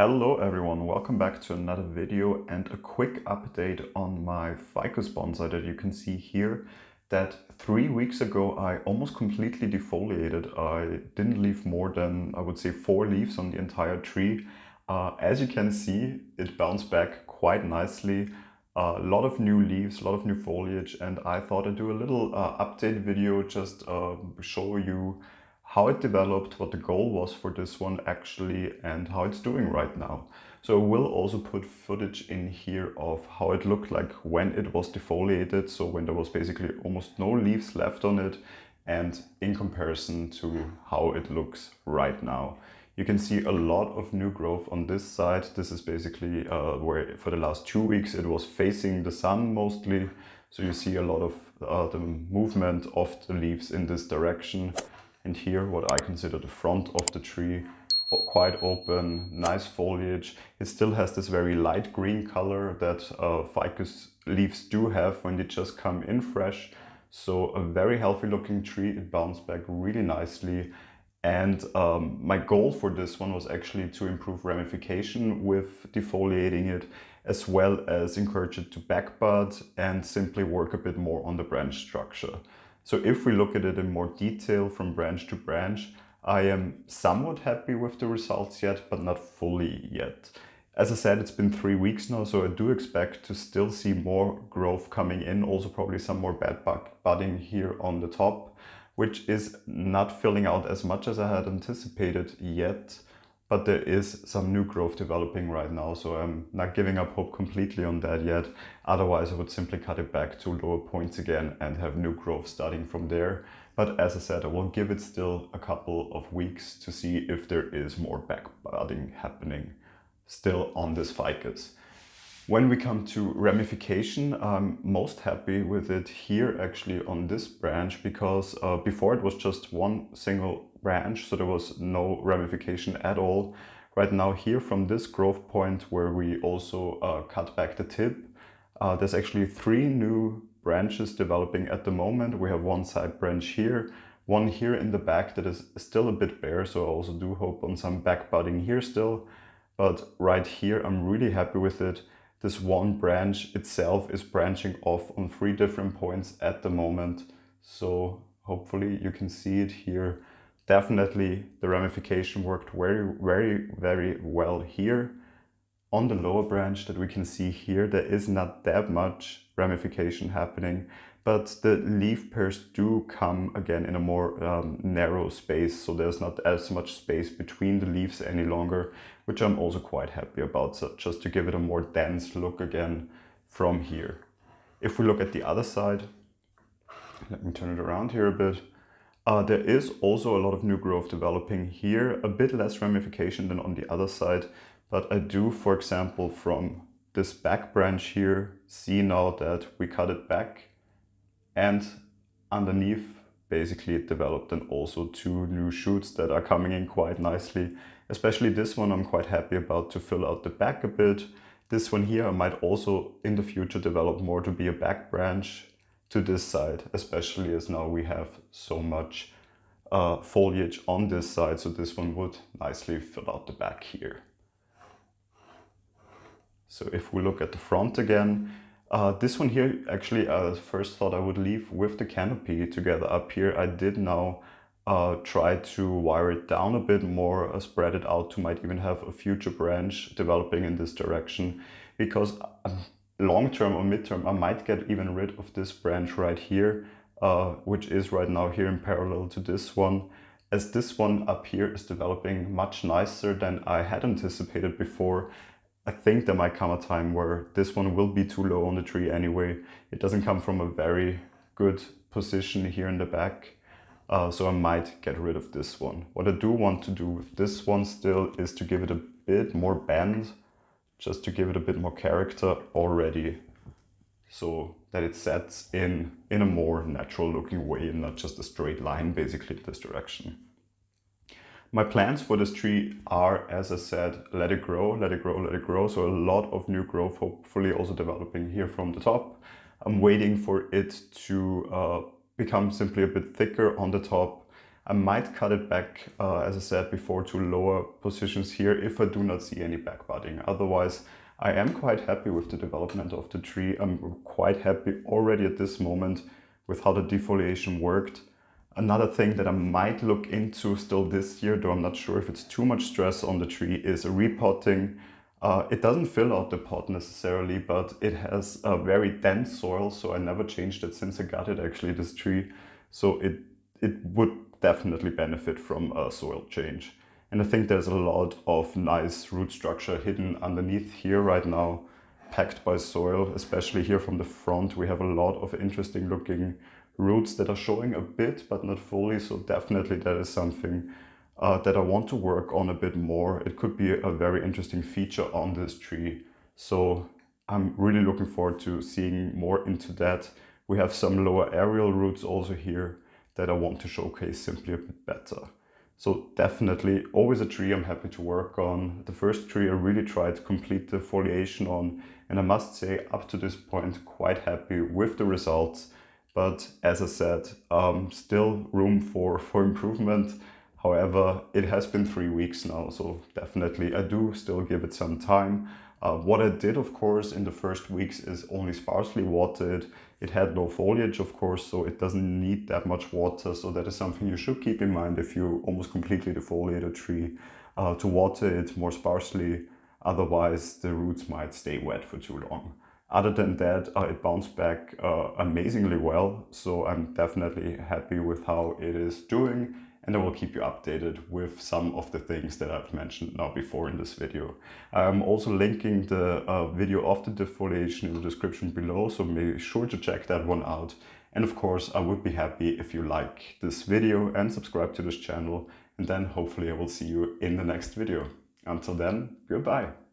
Hello everyone, welcome back to another video and a quick update on my Ficus Bonsai that you can see here. That 3 weeks ago I almost completely defoliated. I didn't leave more than, I would say, 4 leaves on the entire tree. As you can see, it bounced back quite nicely. A lot of new leaves, a lot of new foliage, and I thought I'd do a little update video, just show you how it developed, what the goal was for this one actually, and how it's doing right now. So we'll also put footage in here of how it looked like when it was defoliated, so when there was basically almost no leaves left on it, and in comparison to how it looks right now. You can see a lot of new growth on this side. This is basically where for the last 2 weeks it was facing the sun mostly. So you see a lot of the movement of the leaves in this direction. And here, what I consider the front of the tree, quite open, nice foliage. It still has this very light green color that ficus leaves do have when they just come in fresh. So a very healthy looking tree. It bounced back really nicely. And my goal for this one was actually to improve ramification with defoliating it, as well as encourage it to backbud and simply work a bit more on the branch structure. So if we look at it in more detail from branch to branch, I am somewhat happy with the results yet, but not fully yet. As I said, it's been 3 weeks now, so I do expect to still see more growth coming in, also probably some more bad budding here on the top, which is not filling out as much as I had anticipated yet. But there is some new growth developing right now, so I'm not giving up hope completely on that yet. Otherwise, I would simply cut it back to lower points again and have new growth starting from there. But as I said, I will give it still a couple of weeks to see if there is more backbudding happening still on this ficus. When we come to ramification, I'm most happy with it here actually on this branch, because before it was just one single branch, so there was no ramification at all. Right now here from this growth point where we also cut back the tip, there's actually 3 new branches developing at the moment. We have one side branch here, one here in the back that is still a bit bare, so I also do hope on some back budding here still. But right here I'm really happy with it. This one branch itself is branching off on 3 different points at the moment. So hopefully you can see it here. Definitely the ramification worked very well here. On the lower branch that we can see here, there is not that much ramification happening, but the leaf pairs do come again in a more narrow space, so there's not as much space between the leaves any longer, which I'm also quite happy about, so just to give it a more dense look again from here. If we look at the other side, let me turn it around here a bit. There is also a lot of new growth developing here, a bit less ramification than on the other side, but I do, for example, from this back branch here, see now that we cut it back and underneath basically it developed, and also 2 new shoots that are coming in quite nicely. Especially this one I'm quite happy about, to fill out the back a bit. This one here I might also in the future develop more to be a back branch to this side, especially as now we have so much foliage on this side, so this one would nicely fill out the back here. So if we look at the front again, this one here actually I first thought I would leave with the canopy together up here. I did now try to wire it down a bit more, spread it out to might even have a future branch developing in this direction, because long term or midterm I might get even rid of this branch right here, which is right now here in parallel to this one, as this one up here is developing much nicer than I had anticipated before. I think there might come a time where this one will be too low on the tree anyway. It doesn't come from a very good position here in the back, so I might get rid of this one. What I do want to do with this one still is to give it a bit more bend, just to give it a bit more character already, so that it sets in a more natural looking way and not just a straight line basically this direction. My plans for this tree are, as I said, let it grow, let it grow, let it grow. So a lot of new growth, hopefully also developing here from the top. I'm waiting for it to become simply a bit thicker on the top. I might cut it back, as I said before, to lower positions here if I do not see any backbudding. Otherwise, I am quite happy with the development of the tree. I'm quite happy already at this moment with how the defoliation worked. Another thing that I might look into still this year, though I'm not sure if it's too much stress on the tree, is repotting. It doesn't fill out the pot necessarily, but it has a very dense soil, so I never changed it since I got it actually, this tree. So it would definitely benefit from a soil change. And I think there's a lot of nice root structure hidden underneath here right now, packed by soil, especially here from the front. We have a lot of interesting looking roots that are showing a bit, but not fully. So definitely that is something that I want to work on a bit more. It could be a very interesting feature on this tree. So I'm really looking forward to seeing more into that. We have some lower aerial roots also here that I want to showcase simply a bit better. So definitely always a tree I'm happy to work on. The first tree I really tried to complete the foliation on, and I must say up to this point quite happy with the results. But as I said, still room for improvement. However, it has been 3 weeks now, so definitely I do still give it some time. What I did, of course, in the first weeks is only sparsely watered. It had no foliage, of course, so it doesn't need that much water. So that is something you should keep in mind if you almost completely defoliate a tree, to water it more sparsely. Otherwise, the roots might stay wet for too long. Other than that, it bounced back amazingly well. So I'm definitely happy with how it is doing. And I will keep you updated with some of the things that I've mentioned now before in this video. I'm also linking the video of the defoliation in the description below, so make sure to check that one out. And of course, I would be happy if you like this video and subscribe to this channel, and then hopefully I will see you in the next video. Until then, goodbye.